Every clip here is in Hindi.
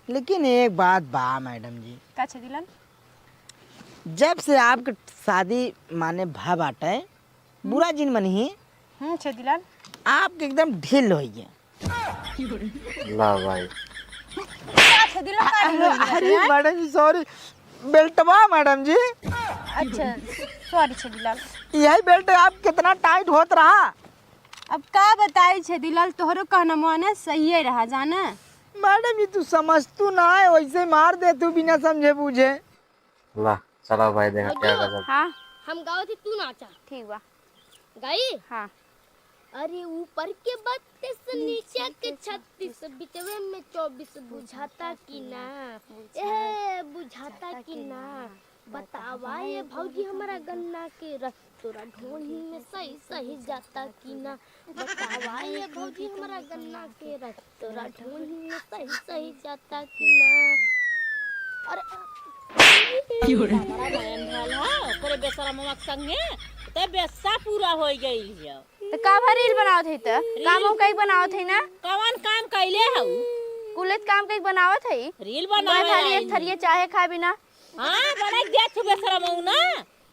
लेकिन एक बात बा मैडम जी, का छे दिलन? जब से आपके शादी माने भा बाटे बुरा जिन मनी छे दिलन। आपके एकदम ढील हो गया। ला भाई का छे दिलन का ढील हो गया अरे मैडम जी सॉरी, बेल्टवा मैडम जी, अच्छा सॉरी छे दिलन। यही बेल्ट आप कितना टाइट होत रहा। अब का बताई छे दिलन, तोहरो कहना माने सही रहा जाना। मैडम जी तू समझ तू ना है, वैसे मार दे तू बिना समझे बूझे। ला चला भाई देखा क्या कर। हाँ हम गाओ थे तू नाचा। ठीक बा। गाई हाँ अरे ऊपर के 32 नीचे के 36 बिचवे में 24 बुझाता कि ना ए बुझाता कि ना बतावा ये भौजी हमारा गन्ना के रस तोरा ढोली में सही सही जाता कि ना बतावा ये भौजी हमारा गन्ना के रस तोरा ढोली में सही सही जाता कि ना। अरे हमारा नयन भाला ओकरे बेसरा ममक संगे ते बेसा पूरा हो गई है। तो का भर रील बनावत है त काम कई बनावत है ना? कौन काम कैले हऊ? कुलत काम कई बनावत है। रील मैं बनावे खाली एक थरिया चाहे खा बिना हां बना दे छु बेसरा मऊ ना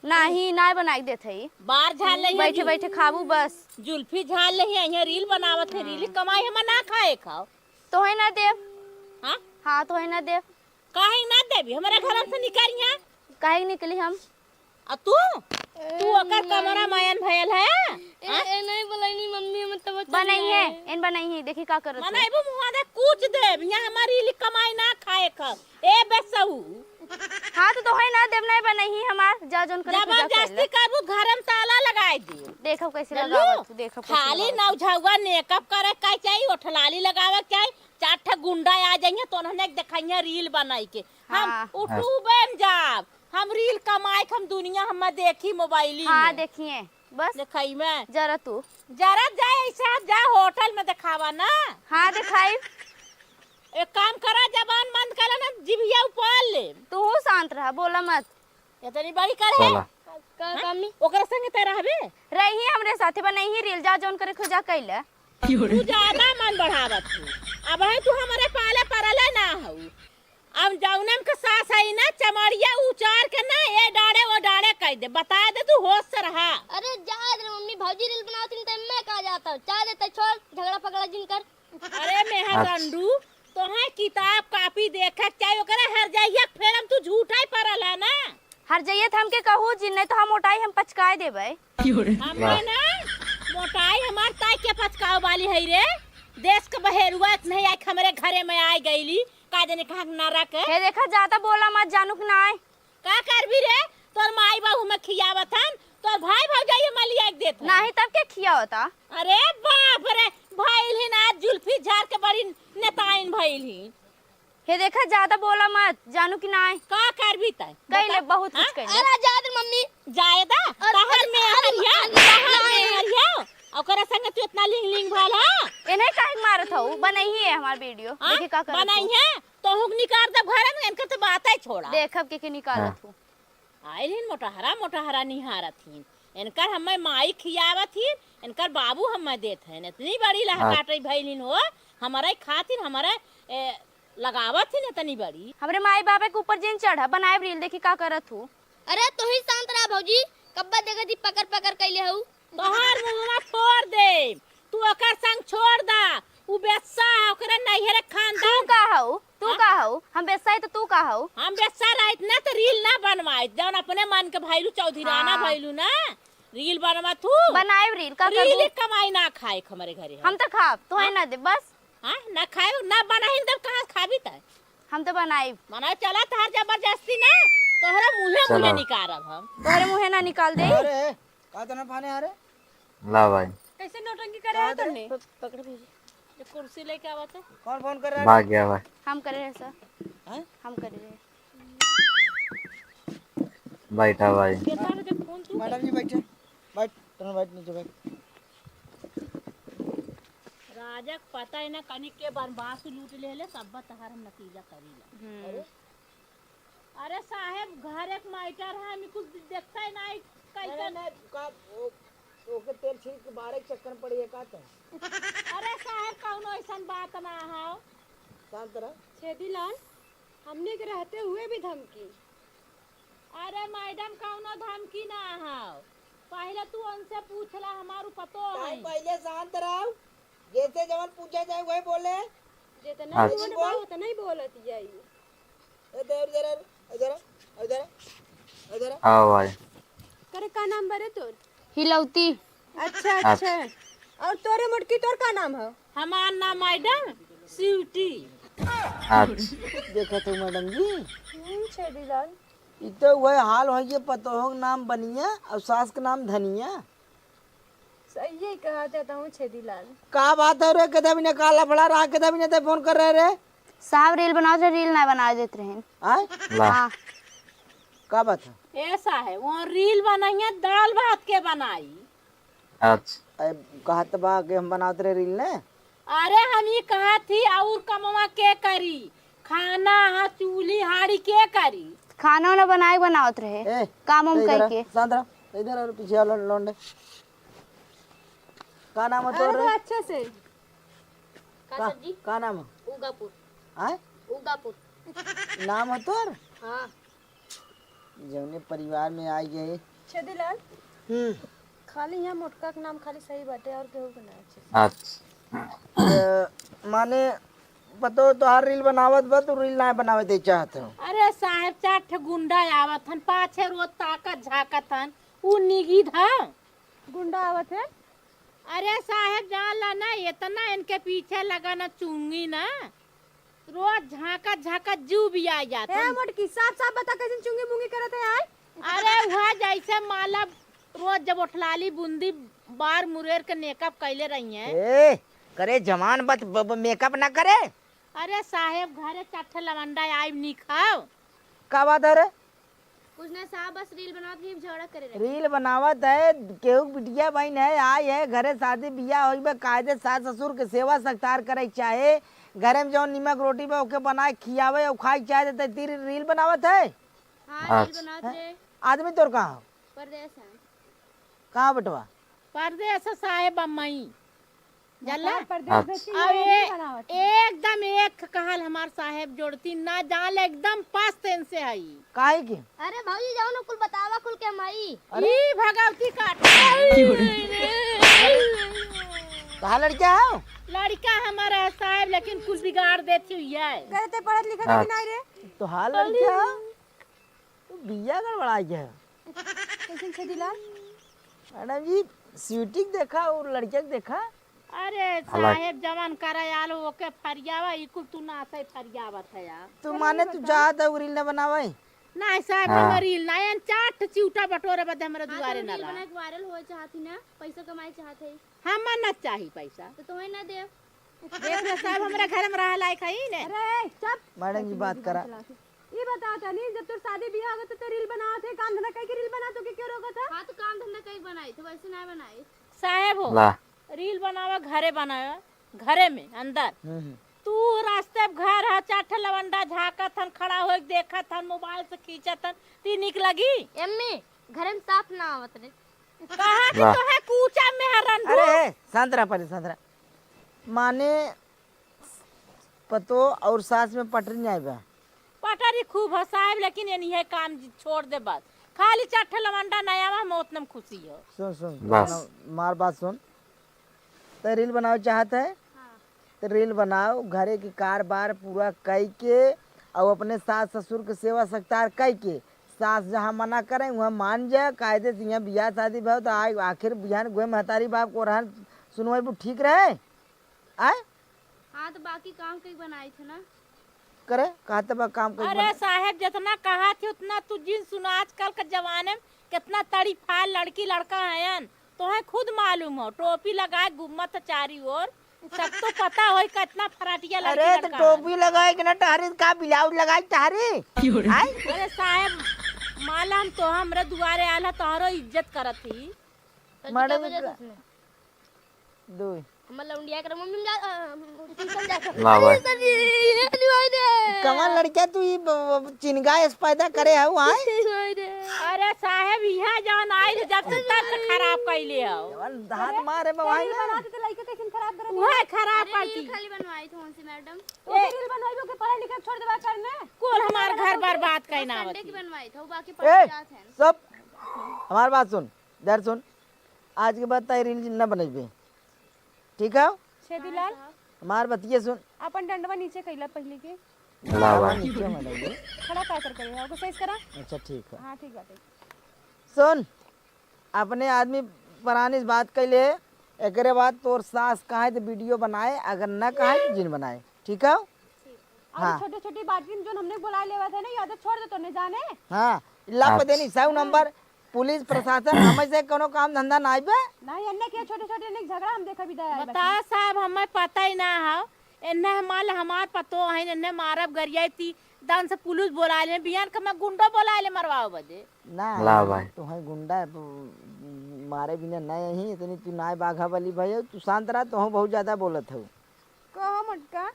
नहीं ना बना के देत है। बाहर झाल ले बैठे बैठे खाबू बस। जुल्फी झाल ले यहाँ रील बनावत है। रील कमाई हम ना खाए खाओ तो है ना देव। हां हाँ तो है ना देव। काहे ना देबी हमारा घर से निकल यहाँ काहे निकली हम? आ तू ओकर कमरा मायन भयल है। ए नहीं बोलनी मम्मी हम तब बनाई है इन बनाई है देखी का करत है। मनाइबो मुहा दे कुछ देब यहाँ हमारी रील कमाई ना खाए खाओ ए बेसऊ। हाँ तो है ना देव नहीं बनाई है हमार जा जोन करे पूजा जबरदस्ती करबू घर में ताला लगाई दी। देखो कैसे लगावत तू देखो खाली नौझौवा मेकअप करे का चाहिए ओठलाली लगावे चाहिए चार ठा गुंडा आ जाइए तो उन्होंने दिखाइए रील बनाई के हम हाँ। यूट्यूब में जाब हम रील कमाए हम दुनिया हम देखी मोबाइल हाँ में देखिए बस दिखाई में जरा तू जरा जाए ऐसा जा होटल में दिखावा ना। हाँ दिखाई। एक काम करा जबान बंद करा ना जिभिया उपाल ले तू हो शांत रहा बोला मत। इतनी बड़ी करे चला का कामी ओकरा संगे ते रहबे रही हमरे साथे बनाई ही रील जा जोन करे खुजा कैला। तू ज्यादा मन बढ़ावत तू अब है तू हमारे पाले परले ना हो। अब जौनम के सास आई ना चमड़िया उचार के ना ये डाड़े वो डाड़े कह दे बता दे तू होश से रहा। अरे जा रे मम्मी भौजी रील बनाती तो मैं कहा जाता हूँ चाह देता छोड़ झगड़ा पकड़ा जिन कर। अरे मेहर रंडू तो है किताब कॉपी देखा चाहे ओकरा हर जाइए फिर हम तू झूठा ही परल है ना। हर जाइए हमके कहू जिन नहीं तो हम उठाई हम पचकाए देबे। हमें ना मोटाई हमार ताई के पचकाव वाली है रे। देश के बहेरुआ नहीं आई हमारे घरे में आई गईली का जाने कहां ना रख हे देखा जाता बोला मत जानू कि ना का करबी रे तोर माई बाबू में खियावत हन तोर भाई भौजाई मलिया के देत नहीं तब के खिया होता। अरे बाप रे भइल ही ना जुल्फी झार के बड़ी नेताइन भइल ही। हे देखा ज्यादा बोला मत जानू कि ना का करबी तय कैले बहुत कुछ कैले। अरे जा रे मम्मी जायदा तहर में हरिया तहर में हरिया ओकरा संग तू इतना लिंग लिंग भला इन्हें काहे मारत हो बनाई है हमार वीडियो देखी का करत बनाई है तो हुक निकाल दे घर में इनका तो बात ही छोड़ा देखब के निकालत हूं। आइलिन मोटहरा निहारत थीन इनकर हमें माई खियावत थीन इनकर बाबू हमें देत हैं इतनी बड़ी लहकाटई भइलिन हो हमारे खातिर हमारे लगावत थीन इतनी बड़ी हमरे माई बाबा के ऊपर जिन चढ़ा बनाए रील देखी का करत हूं। अरे तू ही शांत रहा भौजी कब्बा देखा थी पकड़ पकड़ कैले हूँ तोहार मुंहवा छोड़ दे तू ओकर संग छोड़ दा उ बेस्सा ओकरा नैहर खानदान तू का हो हम बेसाई तो तू का हो हम बेस्सा रहत ना तो रील ना बनवाई जौन अपने मन के भइलू चौधराना हाँ। भइलू ना रील बनवा तू बनाए रील का रील करबू कमाई ना खाए हमारे घरे हम तो खाब तो है ना दे बस हां ना खाए ना बनाई तब कहां खाबी त हम तो बनाई मना चला तहार जबरदस्ती ना तोहरा मुंहे मुंहे निकारब हम तोरे मुंह ना निकाल दे। अरे का तना फाने अरे ला भाई कैसे नौटंकी करे है तुमने? पकड़ भौजी ये कुर्सी लेके आवत है कौन फोन कर रहा है? भाग गया भाई हम करे हैं सर हैं? हम करे हैं। बैठा भाई केतना बजे फोन तू मैडम जी बैठे बैठ तुम बैठ नीचे बैठ। राजक पता है ना कनी के बनवास लूट ले सब तहार हम नतीजा करीला। अरे साहब घर एक माइटर है हमें कुछ देखता है नहीं कैसे नहीं का ओके तेल छील के बारे चक्कर पड़ी है का तो। अरे साहब कौनो ऐसा बात ना हो शांत रह। छेदीलाल हमने के रहते हुए भी धमकी। अरे मैडम कौनो धमकी ना हो, पहले तू उनसे पूछला, हमारू पतो है। पहले शांत रहो, जैसे जवन पूछा जाए वही बोले। जितना अच्छा। बोल पाओ उतना ही बोलत जाई। इधर इधर इधर इधर इधर। आओ भाई। करे का नाम बरे तोर? हिलौती। अच्छा अच्छा। और तोरे मुटकी तोर का नाम है? हमार नाम मैडम स्वीटी। अच्छा। देखा तो मैडम जी, छेदीलाल ये तो वही हाल हो ये पतोह का नाम बनिया और सास का नाम धनिया। सही ही कहा देता हूँ छेदीलाल। का बात है रे, कदा भी ने काला फड़ा रहा, कदा भी ने ते फोन कर रहे रे। साहब रील बनाओ तो रील ना बना देते रहे। आय ला। हाँ का बात है? ऐसा है, वो रील बनाई दाल भात के बनाई। अच्छा। कहत बा कि हम बनाते रहे रील ने। अरे हम ये कहा थी और कमवा के करी, खाना हा चूल्ही हाड़ी के करी। खाना ना बनाए बनावत रहे, ए काम उम इधर आ, करके। शांत रह। इधर और पीछे वाला लौंडे का नाम है तोर? अच्छे से का नाम है? उगापुर। आय उगापुर। नाम है तोर? हाँ। जौने परिवार में आई गए। छेदीलाल खाली यहाँ मोटका का नाम खाली सही बाटे और केहू के ना अच्छे। अच्छा। माने पतो तोहार रील बनावत बा, तू रील ना बनावे दे चाहत हो। अरे साहब 4 ठे गुंडा आवत हन, पाछे रोज ताकत झाकत हन, उ निगी था। गुंडा आवत है? अरे साहब जान ला ना, इतना इनके पीछे लगा ना चुंगी ना, रोज झाकत झाकत जू भी आ जाता। ए मोटकी साफ साफ बता कैसे चुंगी मुंगी करत है आय? अरे वह जैसे माला रोज जब उठलाली बूंदी बार मुरेर के मेकअप कैले रही है। ए करे जवान बत मेकअप ना करे। अरे साहेब घरे 4 ठे लवंडा आइब नी खाओ। का बात है रे? कुछ ना साहब बस रील बनावत ही झगड़ा करे रहे। रील बनावत है, केहू बिटिया बहन है आई है घरे शादी बियाह होई बा, कायदे सास ससुर के सेवा सत्कार करे चाहे, घरे में जो नीमक रोटी बा ओके बनाए खियावे और खाई चाहे देते, तीर रील बनावत है। हाँ रील बनावत रहे। आदमी तोर कहाँ हो? परदेश है। कहाँ बटवा? परदेस साहेब अम्मई जल्ला। परदेश अब एकदम एक कहल हमार साहेब जोड़ती ना जान एकदम पास तेन से आई। काहे की? अरे भाजी जाओ ना कुल बतावा कुल के माई। ई भगवती काट कहाँ लड़का है? लड़का हमारा है साहेब, लेकिन कुल बिगाड़ देती हुई है। करते पढ़त लिखत है कि नहीं रे? तो हाल लड़का है? तो बिया गड़बड़ा गया। कैसे छेदीलाल? मैडम जी स्वीटी देखा और लड़के के देखा। अरे साहेब जवान करायाल ओके फरियावा ई कुल तू ना से फरियावत है यार। तू माने तू चाहत है रील न बनावे? नहीं साहब हमर रील ना एन 4 ठे चिउटा बटोरे बदे हमरा दुआरे ना ला। बना के वायरल हो चाहती ना, पैसा कमाए चाहते है हमर ना चाही पैसा। तो तुम्हें ना दे। देख ले साहब हमरा घर में रह लायक है ने। अरे चुप। मैडम जी बात करा। ये बता तनी जब तोर शादी बियाह होगा तो रील बनावत है, काम धंधा कई के रील बना तो के क्यों रोकत है? हाँ तो काम धंधा कई बनाई तो वैसे ना बनाई। साहेब हो ला। रील बनावा घरे बनावा, घरे में अंदर तू रास्ते में घर है 4 ठे लवंडा झाकत हन, खड़ा हो देखत हन, मोबाइल से खींचत हन, ती निक लगी। एम्मी घर में साफ ना आवत रे। कहा कि तो है कूचा में हरन। अरे शांत रह, पहले शांत रह। माने पतो और सास में पटरी नहीं आएगा। पटारी खूब है साहब, लेकिन ये नहीं है काम छोड़ दे बस, खाली 4 ठे लवंडा नया में उतना में खुशी हो। सुन सुन बस। मार बात सुन। तो रील बनाओ चाहत है तो रील बनाओ, घरे की कार बार पूरा कई के और अपने सास ससुर के सेवा सत्कार कई के, सास जहाँ मना करें वहाँ मान जाए, कायदे से यहाँ बियाह शादी भाव तो आए आखिर बिहान गोए महतारी बाप को रहन सुनवाई वो ठीक रहे आए। हाँ तो बाकी काम कई बनाई थे ना। करे कहते बा काम कर। अरे साहब जितना कहा थी उतना तू जिन सुना, आजकल के जमाने में कितना तड़ी फाल लड़की लड़का है तो है खुद मालूम हो, टोपी लगाए घूमत चारी ओर, सब तो पता हो कितना फराटिया लड़की अरे तो लड़का है। टोपी लगाए कि ना टहरी का ब्लाउज लगाई टहरी। अरे साहब माला हम तो हमरे दुआरे आला तोहरो इज्जत करत थी। मैडम दो हमर लौंडिया कर मम्मी जा ट्यूशन जा कर ला भाई कमल लड़के तू ई चिनगा पैदा करे हऊ आए अरे साहब यहाँ जवन आई थे जब से तब से खराब कैले हो हाथ मारे बवाई ना तो लड़का कैसे खराब कर वह खराब करती खाली बनवाई थी उनसे मैडम तो रील बनवाइबो के पढ़ाई लिखाई छोड़ देबा करने कुल हमार घर बर्बाद कैना संडे की बनवाई थी बाकी ए पढ़ जात हैं सब हमार बात सुन देर सुन आज के बाद ताई रील न बनेबे ठीक है छेदीलाल हमार बतिये सुन अपन डंडवा नीचे कैला पहले के ला भाई नीचे में लगे। खड़ा का कर करे आपको सही करा अच्छा ठीक है हां ठीक बात सुन अपने आदमी पुरानी बात कैले एकरे बाद तोर सास कहे तो वीडियो बनाए अगर न कहे तो जिन बनाए ठीक है और छोटे छोटी बातचीत जो हमने बुला लेवा थे ना याद छोड़ दे तो नहीं जाने हाँ ला पे देनी सौ नंबर पुलिस प्रशासन हमें से कोनो काम धंधा ना आइबे नहीं अन्ने के छोटे छोटे ने झगड़ा हम देखा भी दया बता साहब हमें पता ही ना हो एन्ने हमार हमार पतो है एन्ने मारब गरियाई ती दान से पुलिस बोला ले बिहान के मैं गुंडो बोला ले मरवाओ बदे ना ला भाई तू है गुंडा मारे बिना नहीं ही इतनी तू नाय बाघा वाली भाई तू शांत रहा तो बहुत ज्यादा बोलत हो कहो मटका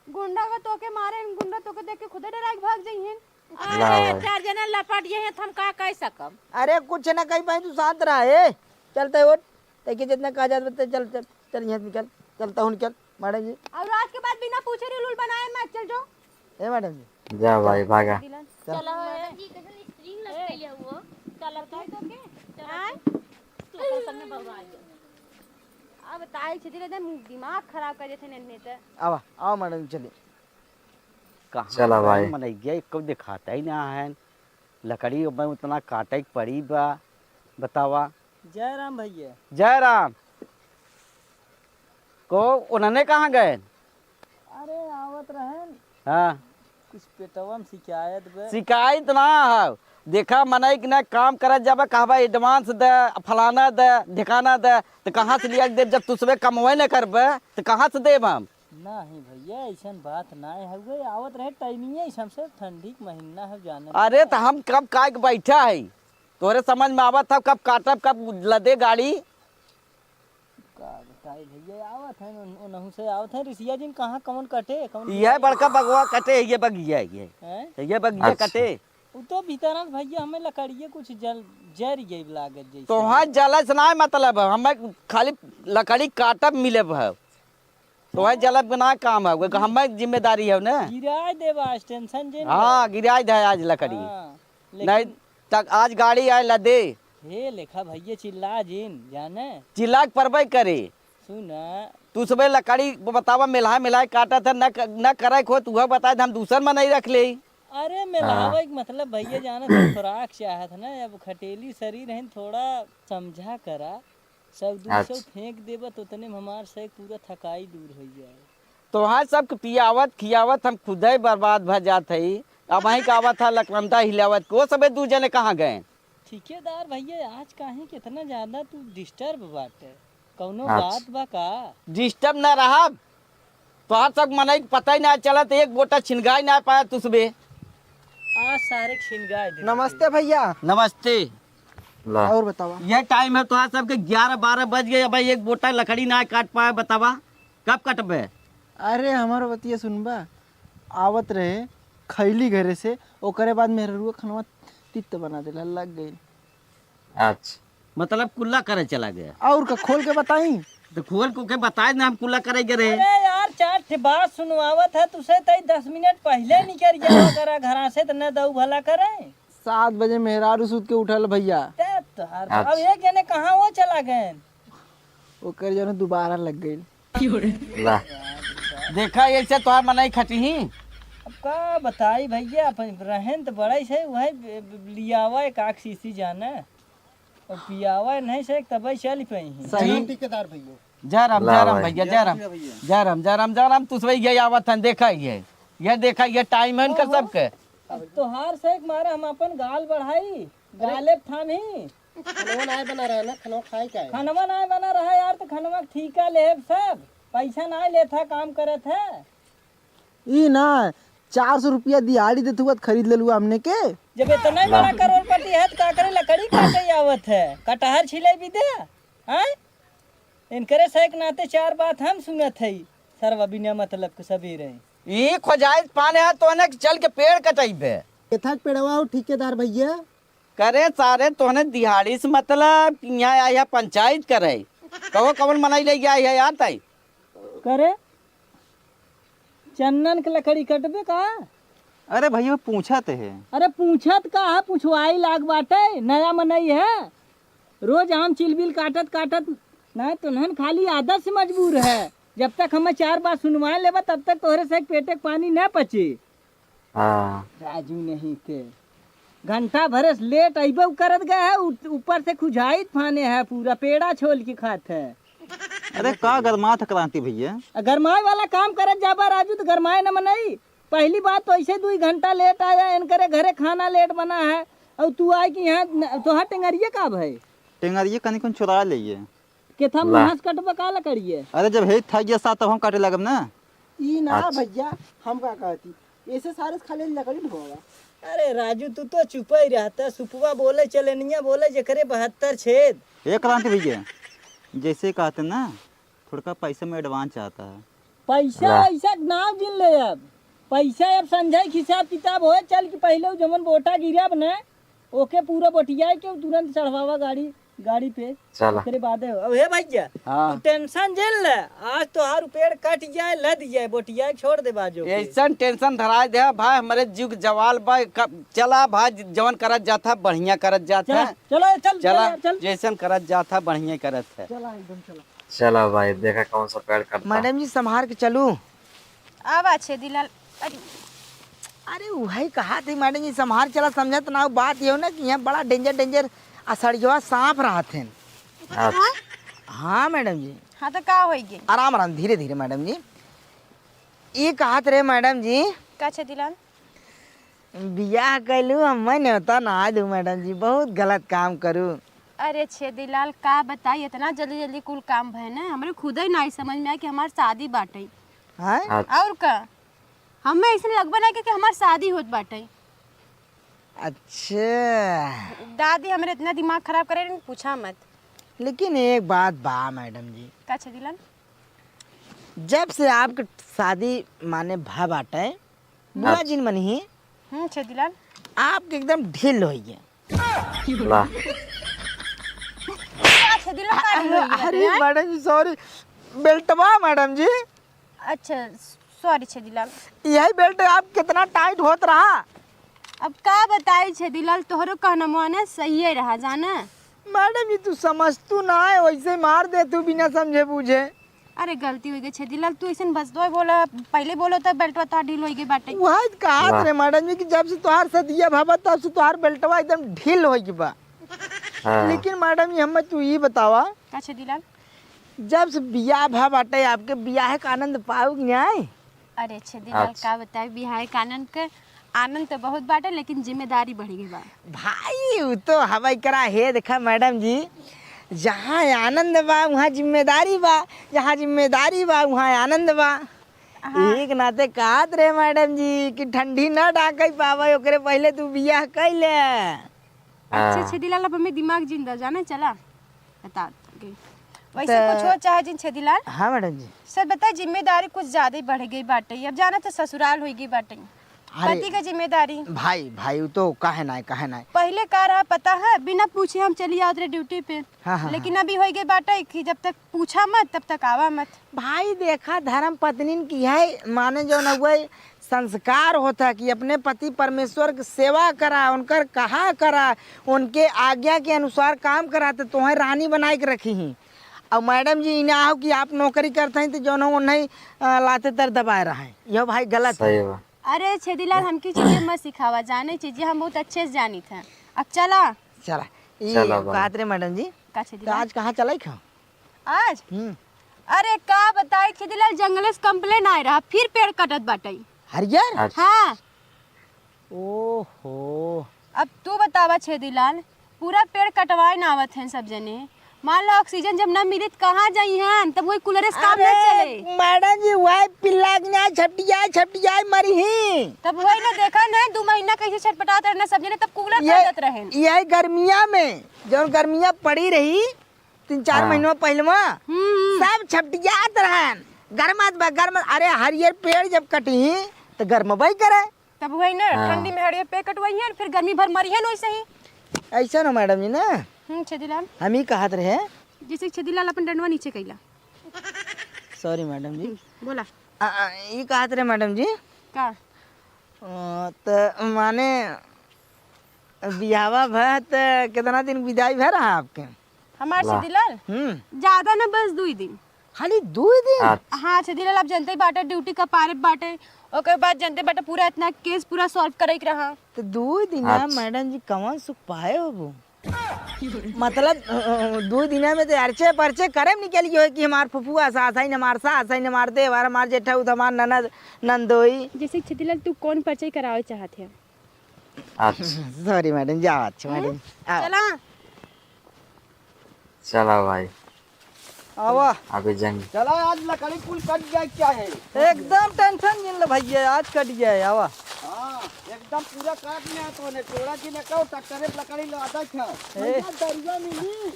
गुंडा का तोके मारे गुंडा तोके देख के खुदे डरा के भाग जाइए अरे चार जना लपट ये हम का कह सकम अरे कुछ ना कहीं पाई तू शांत रहा है चलते उठ देखिए जितना कहा जाता चल चल चल यहाँ निकल चलता हूँ निकल मैडम जी और रात के बाद बिना पूछे रूल बनाए मत चल जो ए मैडम जी जा भाई भागा चलो जी कैसे स्ट्रिंग लग गई है वो चल का तोके आय तू कर संग बगवा अब ताई छेदी ले दिमाग खराब कर देथे नन्हे त आओ आओ मैडम चलिए चला भाई मनैया कब दिखाता ही ना है लकड़ी में उतना काटे के पड़ी बा बतावा जय राम भैया जय राम को उन्होंने कहाँ गए अरे आवत रहन हाँ कुछ पेटवा में शिकायत बे शिकायत ना है देखा मनई कि ना काम करत जब कहबा एडवांस दे फलाना दे ठिकाना दे तो कहाँ से लिया के दे जब तुसबे कमवे न करबे तो कहाँ से देब हम नहीं भैया ऐसा बात ना है आवत रहे टाइमिंग सबसे ठंडी के महीना है जाने अरे तो हम कब काय के बैठा है तोरे समझ में आवत था कब काटब कब लदे गाड़ी का बताई भैया आवत है ओनहु से आवत है ऋषिया जी कहाँ कौन कटे कौन ये बड़का बगवा कटे ये बगिया ये बगिया अच्छा। कटे उ तो भीतर भैया हमें लकड़िए कुछ जर गई लागत जैसे तो वहाँ जलस ना मतलब है हमें खाली लकड़ी काटब मिले है तो वहाँ जलब के ना काम है हमें जिम्मेदारी है ना गिराए देवा टेंशन जे हाँ गिराई दे आज लकड़ी नहीं तक आज गाड़ी आए लदे हे लेखा भैया चिल्ला जिन जाने चिल्ला के परबे करे सुना तू सब लकड़ी बतावा मिलाए काटा था न करे खो तू बताए हम दूसर में नहीं रख ले अरे मिलावे के मतलब भैया जाना तो खुराक चाहत ना अब खटेली शरीर है थोड़ा समझा करा सब दूसर फेंक देबा तो तने हमार से पूरा थकाई दूर हो जाए तो वहाँ सब पियावत खियावत हम खुद ही बर्बाद भ जात है अब वहीं का आवत था लकमंदा हिलावत को सब दू जने कहाँ गए ठेकेदार भैया आज काहे कितना ज्यादा तू डिस्टर्ब बाटे कौनो अच्छा। बात बा का डिस्टर्ब न रहा तो आज तक मनई पता ही ना चलत एक बोटा छिनगाई ना पाया तुसबे आज सारे छिनगाए दे नमस्ते भैया नमस्ते ला और बतावा यह टाइम है तो आज सबके 11-12 बज गए भाई एक बोटा लकड़ी ना काट पाए बतावा कब कटबे अरे हमार बतिया सुनबा आवत रहे खैली घरे से ओकरे बाद मेरे रुआ खनवा तित बना देला लग गई अच्छा मतलब कुल्ला करे चला गया और का खोल के बताई तो खोल को के बताए ना हम कुल्ला करे गए अरे यार चार ठे बात सुनवावत है तुसे तई 10 मिनट पहले निकल जाओ करा घरा से त न दऊ भला करे 7 बजे मेहरारू सूत के उठल भैया ते तोहार अब एक जने कहां वो चला गए ओकर जने दोबारा लग गई ला देखा ऐसे तोहार मनई खटी अब का बताई भैया अपन रहन तो बड़ा से वह लियावा एक आख सीसी जाना और पियावा नहीं से तब चल पई सही जय राम ला जय राम भाई। भैया जय राम जय राम जय राम जय राम तुस ये आवत हन देखा ये देखा ये टाइम है इनका सबके अब तोहार से एक मारा हम अपन गाल बढ़ाई गाले थामी खनवा नाय बना रहा यार तो खनवा ठीका लेब सब पैसा ना लेथा काम करत है ई ना 400 रुपया दिहाड़ी देते हुआ खरीद ले लुआ हमने के जब इतना बड़ा करोड़पति है तो का करे लकड़ी काटे आवत है कटहर छिले भी दे हैं इनकरे से एक नाते चार बात हम सुनत है सरवा बिना मतलब के सभी रहे। ये खोजाइत पाने है तोहने चल के पेड़ कटैबे केथा पेड़वा हो ठेकेदार भैया करे सारे तोहने दिहाड़ी से मतलब यहाँ आई है पंचायत करे कहो कवन मनाई ले गया है यार ताई करे चंदन के लकड़ी कटबे का। अरे भैया पूछत है। अरे पूछत का है पूछवाई लाग बाटे नया मनई है रोज हम चिलबिल काटत काटत ना तो नहन खाली आदत से मजबूर है जब तक हमें चार बार सुनवा लेबा तब तक तोहरे से पेटे पानी न पचे। हाँ राजू नहीं के घंटा भरस लेट अबे करत गए है ऊपर से खुजाइत फाने है पूरा पेड़ा छोल के खात है। अरे का गरमात क्रांति भैया गरमाए वाला काम करत जाबा राजू तो गरमाए न मनई। पहली बात तो ऐसे 2 घंटा लेट आया इनकरे घरे खाना लेट बना है और तू आए कि यहाँ तोहर टेंगरिए का भाई टेंगरिए कनी कौन चुरा लिए केथा मुहास कटबा का करिए। अरे जब हे था गया साथ तब हम काटे लगब ना। ई ना भैया हम का कहती ऐसे सारे खाली लकड़ी ढोगा। अरे राजू तू तो चुप ही रहता सुपुआ बोले चलनिया बोले जकरे 72 छेद। ये क्रांति भैया जैसे कहते ना थोड़ा पैसे में एडवांस चाहता है। पैसा ऐसा नाव जिन ले अब पैसा अब समझाई हिसाब किताब हो चल कि पहले जमन बोटा गिरा बने ओके पूरा बटिया के तुरंत चढ़वावा गाड़ी पे चला तेरे बाद है। अब हे भैया हाँ। तू टेंशन झेल ले आज तो हर पेड़ कट जाए लद जाए बोटिया छोड़ दे बाजू के। ऐसा टेंशन धरा दे भाई हमारे जुग जवाल भाई चला भाई जवन करत जाता बढ़िया करत जाता चलो चल चला चल जैसन करत जाता बढ़िया करत है। चला भाई देखा कौन सा पेड़ कटता। मैडम जी संभाल के चलू। अब अच्छे दिलाल अरे वही कहा थी मैडम जी संभाल चला समझत ना बात ये हो ना कि यहाँ बड़ा डेंजर असड़िया सांप रहा थे। अच्छा हाँ मैडम जी। हाँ तो का होगी आराम आराम धीरे धीरे मैडम जी। ये कहत रहे मैडम जी का छे दिलाल बियाह कैलू हम न्योता ना दू मैडम जी बहुत गलत काम करूँ। अरे छे दिलाल का बताई इतना जल्दी जल्दी कुल काम भय ना हमरे खुद ही नहीं समझ में आया कि हमार शादी बाटे हाँ और का हमें ऐसे लगबा ना कि हमार शादी होत बाटे। अच्छा दादी हमरे इतना दिमाग खराब करे पूछा मत। लेकिन एक बात बा मैडम जी का छे दिलाल जब से आपके शादी माने भा बाटे बुआ जिन मन ही छे दिलाल आपके एकदम ढील हो गया। ला छे दिलाल का ढील होई बाटे, अरे हैं? मैडम जी सॉरी बेल्टवा मैडम जी अच्छा सॉरी छे दिलाल यही बेल्ट आप कितना टाइट होत रहा। अब का बताई छे दिलाल तोहरो कहना माने सही ही रहा जाना। मैडम जी तू समझ तू ना है वैसे मार दे तू बिना समझे बूझे। अरे गलती हो गई छे दिलाल तू ऐसे बस दो बोला पहले बोलो तब बेल्टवा ता ढील होई गई बाटे। वही कहा रे मैडम जी कि जब से तुहार सदिया भाबा तब से तुहार बेल्टवा एकदम ढील हो गई बा। हाँ लेकिन मैडम जी हमें तू ये बतावा का छे दिलाल जब से बियाह भा बाटे आपके बियाह का आनंद पाओ कि नहीं। अरे छे दिलाल का बताई बिहार के आनंद तो बहुत बाटे लेकिन जिम्मेदारी बढ़ गई बा। भाई वो तो हवाई करा है देखा मैडम जी जहाँ आनंद बा वहाँ जिम्मेदारी बा जहाँ जिम्मेदारी बा वहाँ आनंद बा। एक नाते कहत रहे मैडम जी कि ठंडी न डाक पावे ओकरे पहले तू बियाह कैले। अच्छा छे दिलाल अब हमें दिमाग जिंदा जाना चला बता गई वैसे कुछ हो चाहे जिन छे दिलाल। हाँ मैडम जी सर बता जिम्मेदारी कुछ ज्यादा ही बढ़ गई बाटे अब जाना तो ससुराल हो गई बाटे पति का जिम्मेदारी। भाई वो तो काहे ना पहले का रहा पता है बिना पूछे हम चली आओ तेरे ड्यूटी पे। हाँ। लेकिन अभी हो गई बाटे कि जब तक पूछा मत तब तक आवा मत। भाई देखा धर्म पत्नी की है माने जो न वही संस्कार होता कि अपने पति परमेश्वर की सेवा करा उनकर कहा करा उनके आज्ञा के अनुसार काम करा तो तुम्हें रानी बनाए के रखी ही। और मैडम जी इन्हें आओ कि आप नौकरी करते हैं तो जो नहीं लाते तर दबाए रहे यह भाई गलत सही है। बा। अरे छे दिलाल हमकी चीजें मत सिखावा जाने चीजें हम बहुत अच्छे से जानी थे। अब चला चला चला भाई। कहत रहे मैडम जी का छे तो दिलाल आज कहाँ चला खा। आज अरे का बताई छे दिलाल जंगल से कंप्लेन आए रहा फिर पेड़ कटत बाटे। हरियर अच्छा हाँ ओहो अब तू बतावा छे दिलाल पूरा पेड़ कटवाए ना आवत हैं सब जने मान लो ऑक्सीजन जब न मिली तो कहाँ जाई हैं तब वही कूलर से काम न चले। मैडम जी वही पिल्ला छपटिया मरी ही तब वही ना देखा ना 2 महीना कैसे छटपटाते रहना सब जने तब कूलर चलत रहे। यही गर्मिया में जब गर्मिया पड़ी रही 3-4 हाँ। महीनों पहले सब छपटियात रहन गर्म। अरे हरियर पेड़ जब कटी तो गर्म भाई करे। तब वही ना हाँ। ठंडी में हड़िया पे कटवाई है फिर गर्मी भर मरी है ना वैसे ही। ऐसा ना मैडम जी ना छेदीलाल हम ही कहत रहे। जैसे छेदीलाल अपन डंडवा नीचे कैला। सॉरी मैडम जी। बोला ये कहत रहे मैडम जी का तो माने बिहावा भय तो कितना दिन विदाई भय रहा आपके? हमार छेदीलाल ज्यादा ना बस 2 दिन। खाली 2 दिन? अच्छा हाँ छेदीलाल आप जनते ही बाटे ड्यूटी का पारे बाटे ओकर बाद जनते बाटे पूरा इतना केस पूरा सॉल्व करे के रहा। तो 2 दिन मैडम जी कौन सुख पाए हो वो? मतलब 2 दिन में तो अर्चे परचे करे निकली हो कि हमार फुफुआ सास है हमार सास है हमार देवर हमार जेठा हमार ननद नंदोई। जैसे छेदीलाल तू कौन परिचय करावे चाहत है? अच्छा सॉरी मैडम जी अच्छा मैडम चला चलो भाई आवा अभी जंग चला आज लकड़ी कुल कट जाए क्या है एकदम टेंशन नहीं ले भैया आज कट जाए आवा हाँ एकदम पूरा काट में तो ने तोड़ा की ने कहो टक्करे लकड़ी लगा था दरिया मिली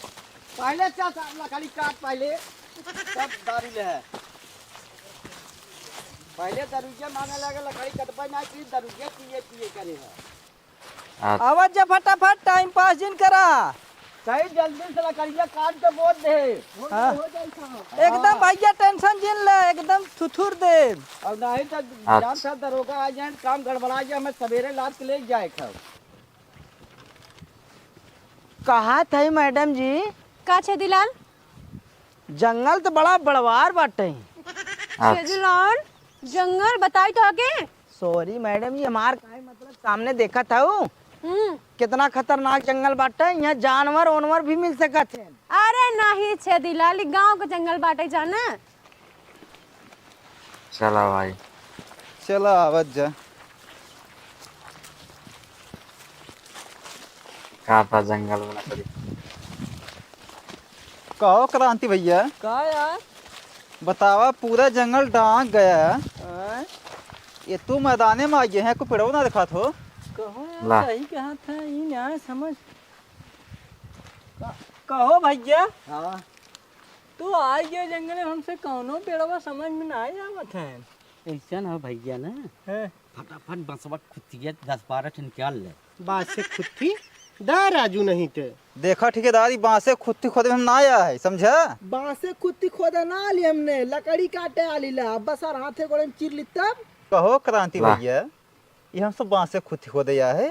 पहले क्या लकड़ी काट पहले सब दारी ले है पहले दरुजिया मांगे लगे लकड़ी कटवा ना की दरुजिया पिए करे है आवाज जा फटाफट टाइम पास जिन करा सही जल्दी से लकड़िया काट के बोल दे एकदम भैया टेंशन जिन ले एकदम थुथुर दे और नहीं तो जान सा दरोगा आ जाए काम गड़बड़ा जाए हमें सवेरे लाद के ले जाए खा कहा था मैडम जी का छेदीलाल जंगल तो बड़ा बड़वार बाटे। छेदीलाल जंगल बताई तो आगे। सॉरी मैडम ये हमार काहे मतलब सामने देखा था कितना खतरनाक जंगल बाटे। यहाँ जानवर ओनवर भी मिल सकत है। अरे नहीं छेदीलाल गांव के जंगल बाटे जाना। चलो भाई चलो आवत जा काटा जंगल में लकड़ी कहो क्रांति भैया का यार बतावा पूरा जंगल डांग गया ये तू मैदाने में आइए हैं को पेड़ो ना दिखा हो कहो ला। यार सही कहा था ये ना समझ कहो भैया हाँ तू आ गया जंगल में हमसे कौनो पेड़वा समझ में ना आवत है ऐसा ना भैया ना फटाफट बसवा खुतिया 10-12 ठन निकाल ले बात से खुद दा राजू नहीं थे देखा ठेकेदारी बांसे खुद खोदे में हम ना आया है समझा बांसे खुद खोदा ना आली हमने लकड़ी काटे आली ला बस और हाथे गोड़े में चीर ली तब कहो क्रांति वाह। भैया ये हम सब बांसे खुद खोदे या है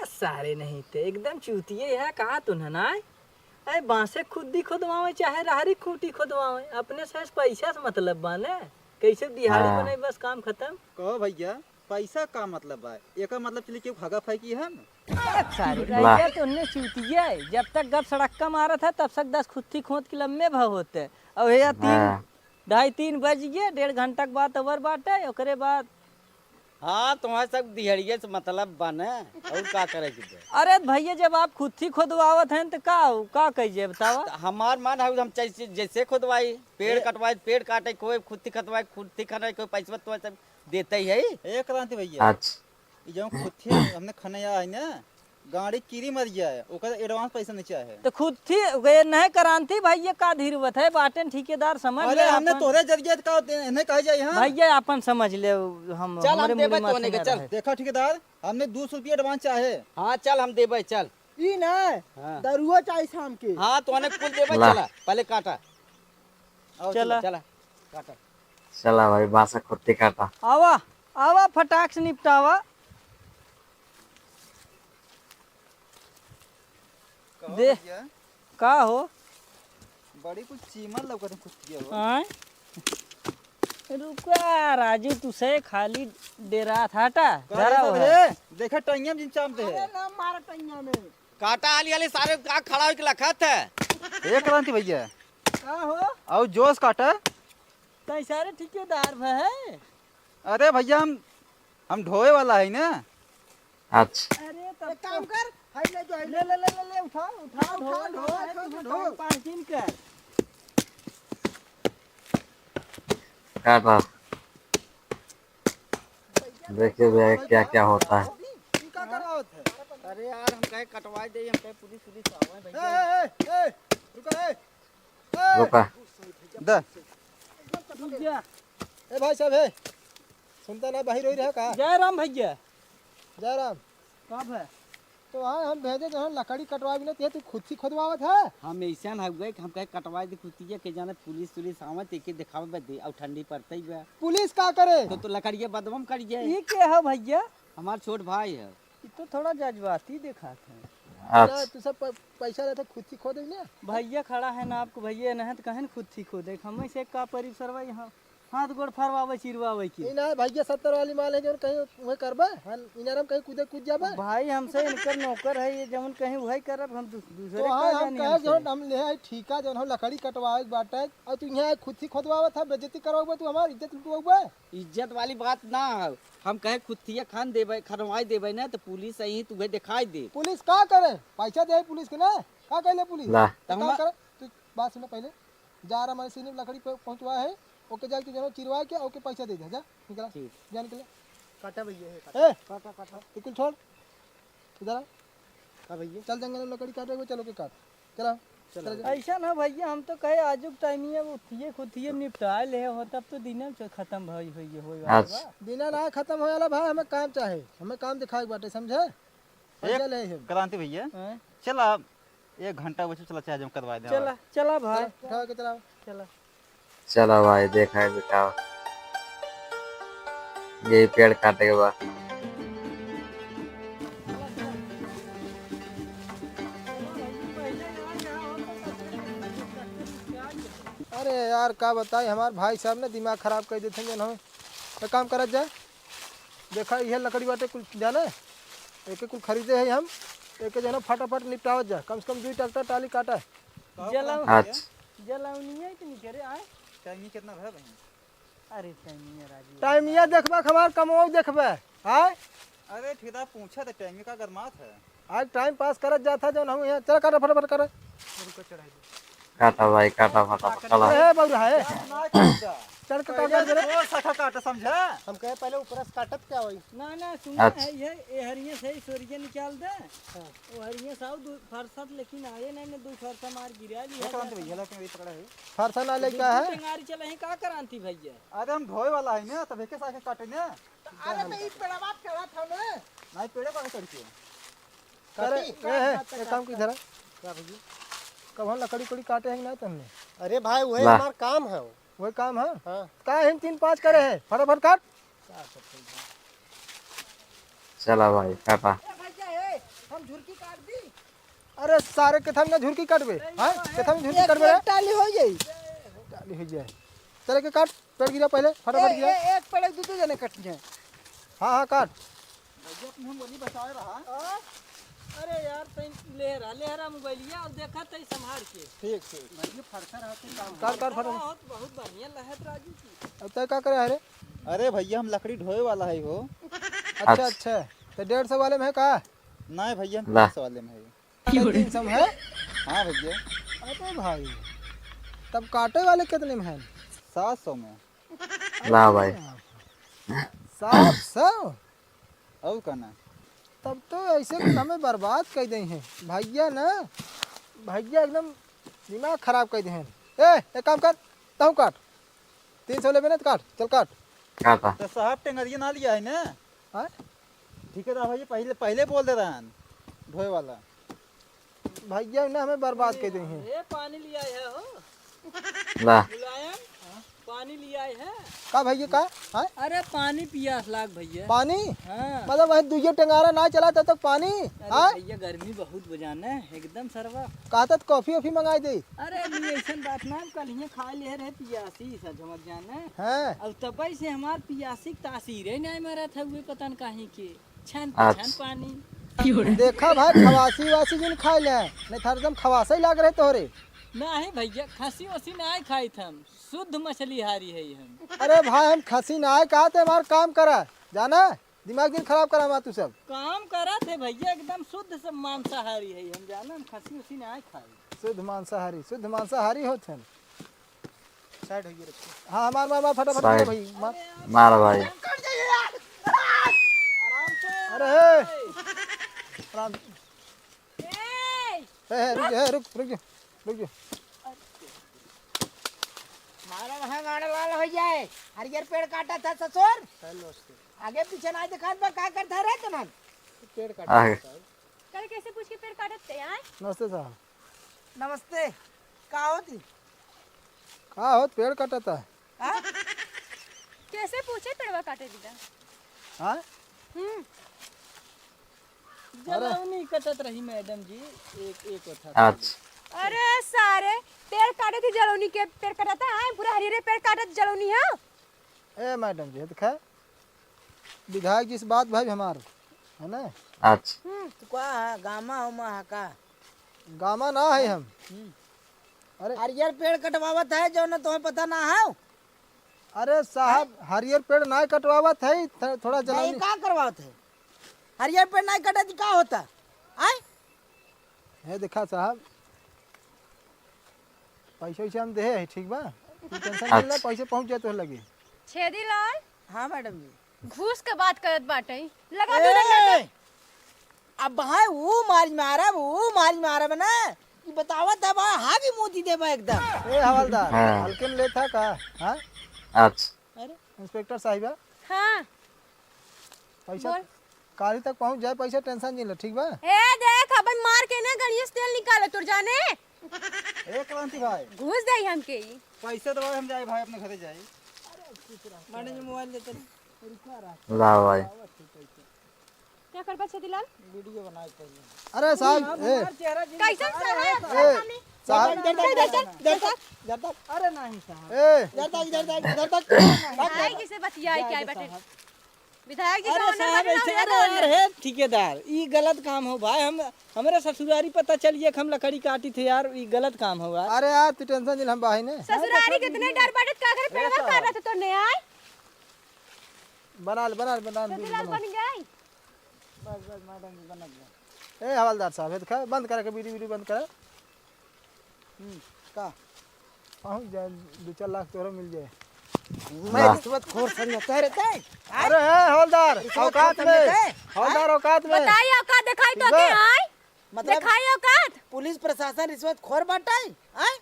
सारे नहीं थे एकदम चूतिए है कहा तू ना अरे बांसे खुद ही खुदवावे चाहे राहरी खूंटी खुदवावे अपने से पैसा से मतलब बाने कैसे दिहाड़ी हाँ। बनाई बस काम खत्म कहो भैया पैसा का मतलब है एक मतलब चलिए क्यों भागा फाकी है सारे वाह। रैया तो उन्हें चूतिए जब तक गप सड़क्का मारा था तब तक 10 खुत्ती खोद के लम्बे भाव होते अब भैया 2:30-3 बज गए 1.5 घंटा के बाद अवर बाटे ओकरे बाद हाँ तुम्हारे सब दिहड़िए से मतलब बने और का करे के अरे भैया जब आप खुद ही खुदवावत हैं तो का कहिए बतावा हमार मन है हम जैसे खुदवाई पेड़ कटवाई पेड़ काटे कोई खुद कटवाई खुद खाना कोई पैसा तो सब देते ही है एक क्रांति भैया अच्छा ये जो खुद हमने खनया है ना गाड़ी कीरी मर गया है ओकर एडवांस पैसा नहीं चाहे तो खुद थी वे नहीं करांती भैया का धीरवत है बाटन ठेकेदार समझ अरे ले हमने अपन। तोरे जरिए का इन्हें कह जाए हां भैया अपन समझ ले हम चल हम हमरे देबे मुंह में तोने के मत चल रहे। देखा ठेकेदार हमने 200 रुपया एडवांस चाहे हाँ चल हम देबे चल ई ना हाँ। दरुआ चाहिए शाम के हाँ तोने कुल देबे ला। चला पहले काटा आओ चला चला काटा चला भाई बांसा खुट्टी काटा आवा आवा फटाक से निपटावा कहो दे। भैया, का हो बड़ी कुछ चीमन लौकत कुछ किया हो आय रुका राजू तुसे खाली डेरा था टा जरा वो है। देखा टंगिया में जिन चामते है ना मार टैया में काटा आली वाले सारे का खड़ा होके लखत है एक क्रांति भैया का हो और जोश काटा तै सारे ठेकेदार है अरे भैया हम ढोए वाला है ना अच्छा अरे तब काम कर हाय ले जो ले ले ले ले उठा उठा ढो 5 दिन कर काटा देखिए भैया क्या क्या होता है का करावत है अरे यार हम कहे कटवा दे हम कहे पुलिस आवे भैया रुका दे ए भाई साहब है सुनता ना बाहर हो रहा का जय राम भैया। जय राम। कब है? तो हाँ हम भेजे जो है लकड़ी कटवा भी नहीं तू खुद ही खुदवावत है। हम ऐसा हो गए कि हम कहे कटवा दे कुतिया के जाने पुलिस आवत एके दिखावे बदे और ठंडी पड़ते ही बा पुलिस का करे तो लकड़िया बदबम करिए। ये क्या है भैया? हमार छोट भाई है। ये तो थोड़ा जज्बाती दिखा था। अच्छा तू सब पैसा रहता खुद ही खो देंगे। भैया खड़ा है ना आपको भैया नहीं तो कहें खुद ही खो देख हम से का परिसरवा यहाँ हाथ गोड़ फरवावे चिरवावे की। ई ना भैया 70 वाली माल है जो कहीं वही करबे इनारम कहीं कूदे कूद जाबे। भाई हमसे इनकर नौकर है ये जवन कहीं वही करब हम दूसरे तो का हाँ हम जानी कहे हमसे। जो हम ले आई ठीका जो हम लकड़ी कटवाए बाटे और तू यहाँ खुद ही खोदवावत है बेइज्जती करवाबे तू हमार इज्जत लुटवाबे। इज्जत वाली बात ना है। हम कहे खुतिया खान देवे खरवाई देवे ना तो पुलिस यही तुम्हें दिखाई दे। पुलिस का करे पैसा दे पुलिस के ना का कहले पुलिस ला तो काम करे तू बात सुन पहले जा रहा हमारे सीने में लकड़ी पे पहुंचवा है ओके जा के जनो चिरवा के ओके पैसा दे दे जा निकला जा निकले काटा भैया ए काटा काटा तू छोड़ इधर आ का भैया चल जंगल में लकड़ी काटे हुए चलो के काट चला चल ऐसा ना भैया हम तो कहे आजुक टाइम ये उठिए खुदिए निपटा ले हो तब तो दिन से खत्म भई होई अच्छा बिना ना खत्म होया ला भाई हमें काम चाहे हमें काम दिखाए बाटे समझे पैसा ले हम क्रांति भैया चला 1 घंटा वैसे चला चाहे हम करवा दे। चला चला भाई उठा के चला चला चलो भाई देखा है दिखाओ यही पेड़ काटे के बाद अरे यार का बताई हमारे भाई साहब ने दिमाग खराब कर देते हैं जन तो काम करत जाए देखा यह लकड़ी बाटे कुल जाने एक कुल खरीदे है हम एक जन फटाफट निपटावत जाए कम से कम 2 ट्रैक्टर टाली काटा है। जलाऊ अच्छा जलाउनी है कि नहीं करे आए टाइम कितना है भाई? अरे टाइम राजू टाइम ये देखबा हमार कमो देखबे आय अरे ठेकेदार पूछा था टाइम का गरमात है। आज टाइम पास करत जाता जो हम यहाँ चल काटा फटाफट करे काटा भाई काटा फटाफट चला अरे बउरा है चल के काटा जरा और सखा काटा समझा। हम कहे पहले ऊपर से काटत क्या होई ना ना सुना अच्छा। है ये हरिये से सोरिये निकाल दे वो हरिये साहब फरसत लेकिन आए नहीं ने 2 फरसा मार गिरा लिया क्रांति भैया लेकिन पकड़ा है। फरसा ना ले क्या है टेंगारी चले ही का करांती भैया। अरे हम ढोए वाला है ना तब एक साथ काटे ना अरे मैं इस पेड़ा बात कर रहा था मैं नहीं पेड़े पर चढ़ के करे ए काम की धरा क्या भैया कब हम लकड़ी कड़ी काटे हैं ना तुमने अरे भाई वही ला। हमारा काम है वही काम है हाँ। का हम 3-5 करे हैं फटाफट काट चला भाई काटा हम झुरकी काट दी अरे सारे कथम ना झुरकी काटबे हां कथम झुरकी काटबे टाली हो जाए चले के काट पेड़ गिरा पहले फटाफट गिरा एक पेड़ 2 जने कट जाए हां काट भैया तुम बोली बचाए रहा। अरे यार तई लेहरा मोबाइलिया और देखा तई संभाल के ठीक भैया फरसा रहते काम काट फटाफट बहुत बढ़िया लहत राजू की। अब तय का करे अरे अरे भैया हम लकड़ी ढोए वाला है हो। अच्छा तो 150 वाले में है का नहीं भैया ला। 300 वाले में है। 300 में है हाँ भैया अरे भाई तब काटे वाले कितने में है 700 में। ला भाई 700 और कहना तब तो ऐसे कुछ हमें बर्बाद कर दे हैं भैया ना भैया एकदम दिमाग खराब कर दे हैं एक काम कर तू काट 300 ले तो काट चल काट काटा तो साहब टेंगरिया ना लिया है ना। हाँ ठेकेदार भैया पहले बोल दे रहा ढोए वाला भैया ने हमें बर्बाद कर दे हैं ए पानी लिया है हो ला मुलायम पानी लिया है। का भैया का हाँ अरे पानी पियास लाग भैया। पानी हाँ मतलब वही दुइये टेंगारा ना चला तब तक पानी हाँ अरे भैया गर्मी बहुत बजाना एकदम सरवा। कहता तो कॉफी वॉफी मंगाई दे अरे नहीं ऐसा बात ना कल ही खा ले रहे पियासी समझ जाना हैं अब तब से हमार पियासी तासीर नहीं मरा था हुए पता न कहीं के छन अच्छा। छन पानी देखा भाई खवासी वासी जिन खाई ले नहीं था एकदम खवासा ही लाग रहे तोहरे नहीं भैया खसी वसी नहीं खाई थम शुद्ध मछली हारी है हम। अरे भाई हम खसी ना आए कहा थे हमारा काम करा जाना दिमाग दिन खराब करा तू सब काम करा थे भैया एकदम शुद्ध सब मांसाहारी है हम जाना हम खसी वसी नहीं खाई शुद्ध मांसाहारी होते हैं साइड होइए रखो हाँ मार मार मार फटाफट मार भाई मार मार भाई अरे आराम रुक जा रुक जा। मारा वहाँ गाड़ा लाल हो जाए। हरियर पेड़ काटा था ससुर। आगे पीछे ना दिखा बा का करता रहे तुम। पेड़ काट। आगे कल कैसे पूछ के पेड़ काटत थे आए? नमस्ते साहब। नमस्ते। का होती? का होत पेड़ काटता है? हाँ? कैसे पूछे पेड़वा काटे दीदा? हाँ? जलौनी कटत रही मैडम जी, एक था। अच्छा अरे सारे पेड़ काटे थी जलौनी के पेड़ काटता है पूरा हरियर पेड़ काटत जलौनी है। ए मैडम जी देखा विधायक जी से बात भाई हमार है ना। अच्छा तू का गामा हो महा का? गामा ना है हम। हरियर पेड़ कटवावत है जो ना तुम्हें पता ना है। अरे साहब हरियर पेड़ ना कटवावत है थोड़ा नहीं जलौनी। का करवावत है? हरियर पेड़ नहीं कटे तो का होता? आए? है देखा साहब पैसे वैसे हम दे है ठीक बा। तू टेंशन नहीं ले पैसे पहुंच जाए तो लगे। छेदी लाल हाँ मैडम जी। घूस के बात करत बाटे लगा दो ना। ए, अब भाई वो मारी मारा बना ये बतावत है बा हागी मोती दे बा एकदम। ए हवलदार हाँ। हल्के में लेता का? हाँ अच्छा अरे इंस्पेक्टर साहिबा हाँ पैसा बोल। कारी तक पहुंच जाए पैसा टेंशन नहीं ले ठीक बा। ए देख अब मार के ना गड़िया से तेल निकाले तुर जाने ए क्रांति भाई घूस दे हमके ही। पैसे दबाए हम जाए भाई अपने घरे जाए। मैडम जी मोबाइल देते ला भाई क्या करबा छेदी लाल? वीडियो बनाए पहले। अरे साहब ए कैसन साहब? साहब इधर तक अरे नहीं साहब ए इधर तक भाई किसे बतियाई क्या बैठे विधायक जी अरे का साहब ऐसे अरे है ठेकेदार ये गलत काम हो भाई। हम हमारे ससुरारी पता चलिए हम लकड़ी काटी थे यार, ये गलत काम हो भाई। अरे यार तू टेंशन नहीं हम भाई ने ससुरारी कितने डर बैठे का घर पेड़वा काट रहा था तो नहीं आए बना छेदी लाल बन गई। ए हवलदार साहब देखा बंद करा के वीडियो बंद करा। का पहुंच जाए 2-4 लाख तोरा मिल जाए। मैं रिश्वत खोर समझता रहता है। अरे है हवलदार औकात में हवलदार औकात में बताइए औकात दिखाई तो के आए मतलब दिखाई औकात। पुलिस प्रशासन रिश्वत खोर बांटा है। आए?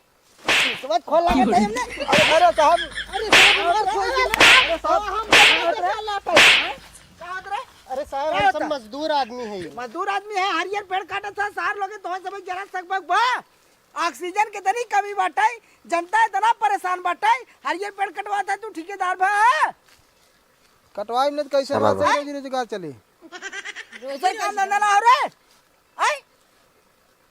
रिश्वत खोर लगा था हमने। अरे साहब अरे साहब हम सब मजदूर आदमी है। मजदूर आदमी है हरियर पेड़ काटा था सार लोगे तो सब जरा सकबक बा ऑक्सीजन के तनी कमी बाटाई जनता इतना परेशान बाटाई हरियर पेड़ कटवा था तू ठेकेदार बा। कटवाई नहीं तो कैसे चला रोज रोजगार चली। दूसर काम धंधा ना हो रे। आए?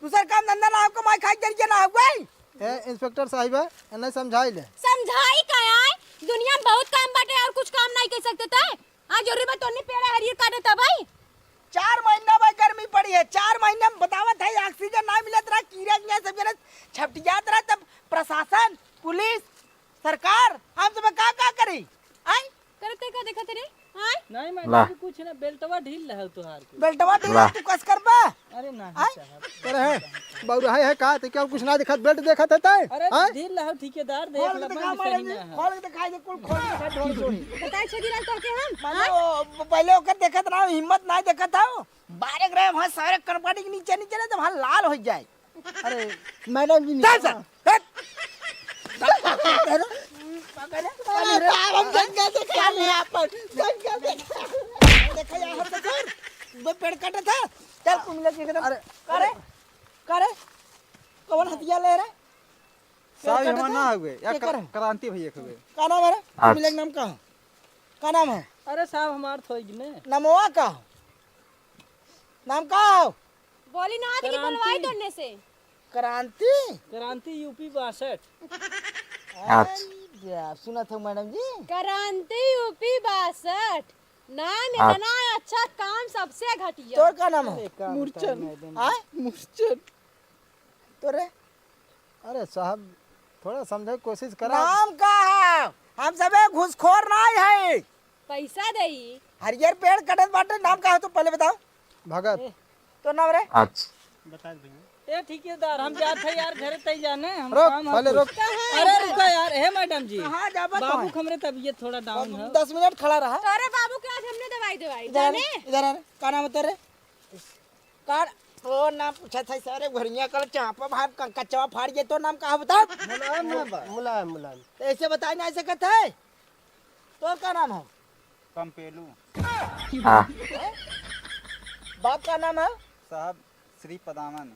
दूसर काम धंधा ना आपको माई खाई जरिए ना हो गई। ए इंस्पेक्टर साहिबा नहीं समझाई ले। समझाई का आए दुनिया में बहुत काम बाटे और कुछ काम नहीं कर सकते थे। हां जरूरी बात तो नहीं पेड़ हरियर काटे था भाई। 4 महीना में गर्मी पड़ी है 4 महीने में बतावत है ऑक्सीजन ना मिलत रहा कीड़ा कीड़ा सब जरा छपटियात रहा तब प्रशासन पुलिस सरकार हम सब का करी। आए? करते का देखते रे हां नहीं ला। मैडम जी कुछ ना बेल्टवा ढील रहा तुहार के। बेल्टवा ढीला तू कस करबा। अरे नहीं आए? साहब अरे है बाबू है का तो क्या कुछ ना दिखत बेल्ट देखत है ताई। अरे हाँ? ढील रहा ठेकेदार देख खोल के लब दिखा सही मैडम जी ना है। खोल के दिखाई दे कुल खोल के दिखा ढोल छोड़ी। बताई छेदी लाल तो के हम माने वो पहले ओकर देखत रहा हिम्मत ना देखत था 12 ग्राम वहां सारे कनपाटी के नीचे नीचे ना तो वहां लाल हो जाए। अरे मैडम जी चल सर हम जंगल से खा ले अपन जंगल से देखा यार हम सर वो पेड़ काटा था चल कुल मिला के एकदम अरे करे कौन हथिया ले रहा साहब हम ना हुए या क्या करें? क्रांति भैया हुए। का नाम है रे अच्छा। मिले नाम का नाम है अरे साहब हमार थोड़ी ने नमोआ का नाम का बोली ना आती बोलवाई दोने से क्रांति। क्रांति यूपी 62। अच्छा सुना था मैडम जी। क्रांति यूपी 62 नाम इतना अच्छा काम सबसे घटिया। तोर का नाम है मूर्छन आए मूर्छन तो रे अरे साहब थोड़ा समझे की कोशिश करा। नाम का है हम सब घुसखोर ना है पैसा देई हरियर पेड़ कटत बाटे नाम का है तो पहले बताओ भगत तो नाम रे अच्छा ए ठेकेदार हम जात है यार घरे तई जाने हम रोक काम पहले रोक। अरे रुको यार हे मैडम जी कहां जाबा बाबू हमरे तबीयत थोड़ा डाउन है। 10 मिनट खड़ा रहा। अरे बाबू के आज हमने दवाई इधर जाने इधर का नाम है तेरे कार तो नाम पूछा था सारे घरिया कल चापा भाग कच्चा फाड़ गए तो नाम कहा बता। मुलायम मुलायम। तो ऐसे बताए ना ऐसे कहता है। तो क्या नाम है? कंपेलू हाँ बाप का नाम है? साहब श्री पदामन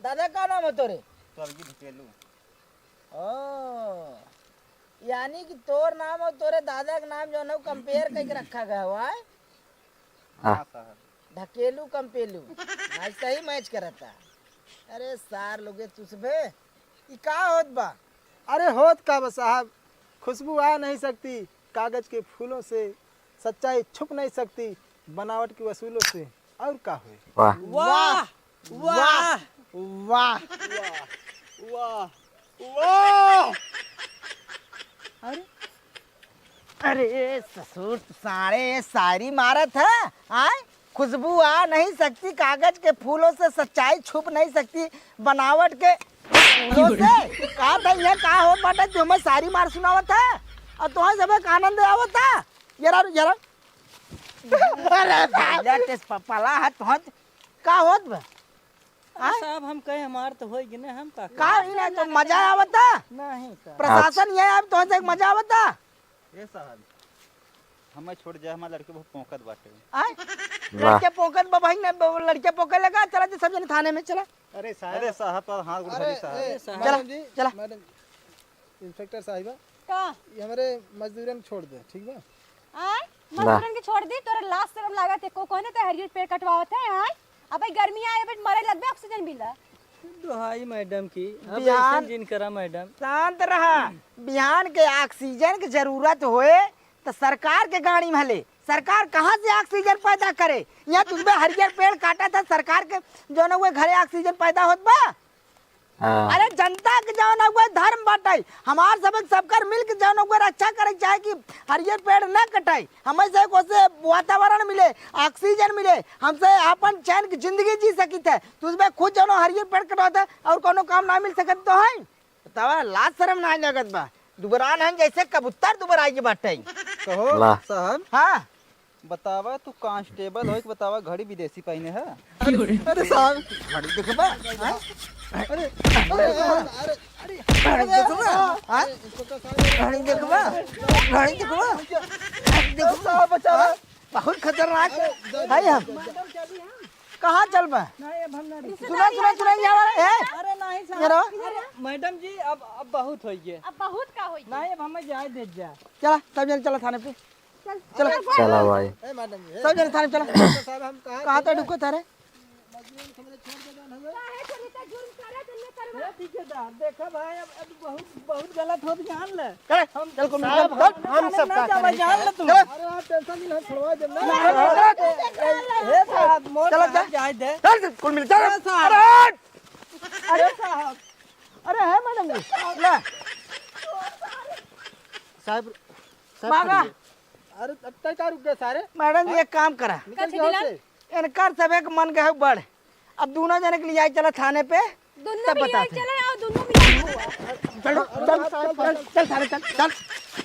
दादा का नाम है तोरे? स्वर्गीय ढकेलू। ओ यानी कि तोर नाम और तोरे दादा का नाम जो है कंपेयर करके रखा गया हुआ है। हाँ साहब। ढकेलू कंपेलू ऐसा ही मैच करता। अरे सार लोगे तुझबे ये का होत बा? अरे होत का बा साहब, खुशबू आ नहीं सकती कागज के फूलों से, सच्चाई छुप नहीं सकती बनावट की वसूलों से, और का हुए। वाह वाह वाह वाह वाह वाह। अरे ससुर सारे शायरी मारत है। आय खुशबू आ नहीं सकती कागज के फूलों से, सच्चाई छुप नहीं सकती बनावट के फूलों से। कहा था ये का हो बाटे तू हमें शायरी मार सुनावत है और तुम्हें सब आनंद आवत है। जरा जरा अरे पला है तुम का होत बा? साहब हम कहे हमार तो होगी ना, हम का ही ना तो मजा आवत है। नहीं का प्रशासन ये अब तो से मजा आवत है। ये साहब हमें छोड़ जाए, हमारे लड़के बहुत पौंकत बाटे। आय लड़के पोकत बा भाई ना लड़के पोके लगा। चला जी सब जने थाने में चला। अरे अरे साहब पर हाथ उठा दी साहब। चला चला मैडम इंस्पेक्टर साहिबा का ये हमारे मजदूरन छोड़ दे, ठीक बा? आय मजदूरन के छोड़ दी तोरे लाश शर्म लागत है। को कोने ते हरियर पेड़ कटवावत है। आय अबे गर्मी आए बट मरे लगबे ऑक्सीजन बिला। दुहाई मैडम की, अब बिहान- ऐसे जिन करा मैडम। शांत रहा। बिहान के ऑक्सीजन की जरूरत होए तो सरकार के गाड़ी में ले। सरकार कहाँ से ऑक्सीजन पैदा करे? यहाँ तुझमें हरियर पेड़ काटा था सरकार के जो ना वो घरे ऑक्सीजन पैदा होत बा। हाँ अरे जनता के जो ना वो धर्म बाटे हमार सबकर मिल के जो ना वो रक्षा करे चाहे कि हरियर पेड़ न कटाई। हमें से कोसे वातावरण मिले, ऑक्सीजन मिले, हमसे अपन चैन की जिंदगी जी सकी थे। तुझमें खुद जो ना हरियर पेड़ कटवाता और कोनो काम ना मिल सकत तो है। तवा लाज शर्म ना लगत बा। दुबरान हैं जैसे कबूतर दुबराई के बाटे। कहो ला। साहब हाँ बतावा तू कांस्टेबल हो कि बतावा घड़ी विदेशी पहने है। अरे साहब घड़ी देखबा। हाँ? अरे घड़ी देखबा। हाँ? घड़ी देखबा। घड़ी देखबा। देखो साहब बचावा। बहुत खतरनाक है हम। कहाँ चल बा? सुना सुना सुना ये वाला है। अरे नहीं ये रहो। साहब, मैडम जी अब बहुत हो गए। अब बहुत का होई। नहीं अब हमें जाए दे जा। चला सब जन चला थाने पे। चला चला भाई ए मैडम ये सब जन थाने पे चला। साहब हम कहाँ तो ढुको थारे? ठेकेदार देखा भाई अब बहुत गलत हो जान ले। चल चल को साहब हम सब का जान ले तू। अरे आप टेंशन नहीं छुड़वा जब ना। हे साहब मोर चलो, साहब चल। जाए दे। चल कुल मिल चल। अरे अरे साहब अरे है मैडम जी ले साहब भागा। अरे अब तक का रुक गए सारे। मैडम जी एक काम करा निकल के यहाँ से। इनकर सबे के मन गए बढ़। अब दोनों जने के लिए आई चला थाने पे। दोनों तब भी बता आई थे। चले और दोनों भी आई हुआ। चल चल चल चल थाने चल चल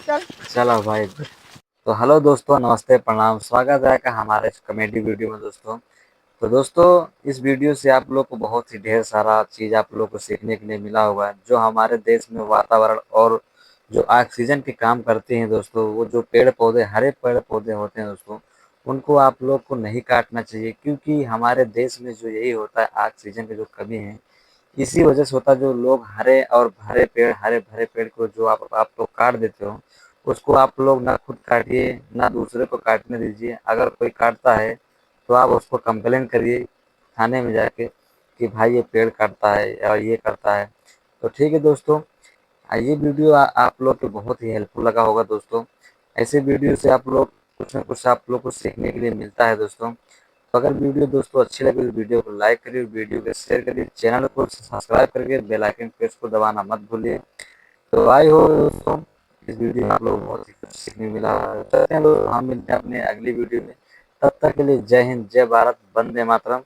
चल। चलो भाई। तो हेलो दोस्तों, नमस्ते, प्रणाम, स्वागत है का हमारे इस कॉमेडी वीडियो में दोस्तों। तो दोस्तों इस वीडियो से आप लोग को बहुत ही ढेर सारा चीज़ आप लोग को सीखने के लिए मिला होगा। जो हमारे देश में वातावरण और जो ऑक्सीजन के काम करते हैं दोस्तों, वो जो पेड़ पौधे हरे पेड़ पौधे होते हैं दोस्तों, उनको आप लोग को नहीं काटना चाहिए। क्योंकि हमारे देश में जो यही होता है ऑक्सीजन की जो कमी है, इसी वजह से होता है। जो लोग हरे और हरे भरे पेड़ को जो आप लोग काट देते हो, उसको आप लोग ना खुद काटिए ना दूसरे को काटने दीजिए। अगर कोई काटता है तो आप उसको कंप्लेन करिए थाने में जाके कि भाई ये पेड़ काटता है और ये करता है। तो ठीक है दोस्तों, ये वीडियो आप लोग को बहुत ही हेल्पफुल लगा होगा दोस्तों। ऐसे वीडियो से आप लोग कुछ ना कुछ आप लोग को सीखने के लिए मिलता है दोस्तों। तो अगर वीडियो दोस्तों अच्छी लगे तो वीडियो को लाइक करिए, वीडियो को शेयर करिए, चैनल को सब्सक्राइब करके बेल आइकन प्रेस को दबाना मत भूलिए। तो आई हो दोस्तों इस वीडियो में आप लोग बहुत ही कुछ सीखने मिला। चलते हैं दोस्तों, हम मिलते हैं अपने अगली वीडियो में। तब तक के लिए जय हिंद, जय भारत, वंदे मातरम।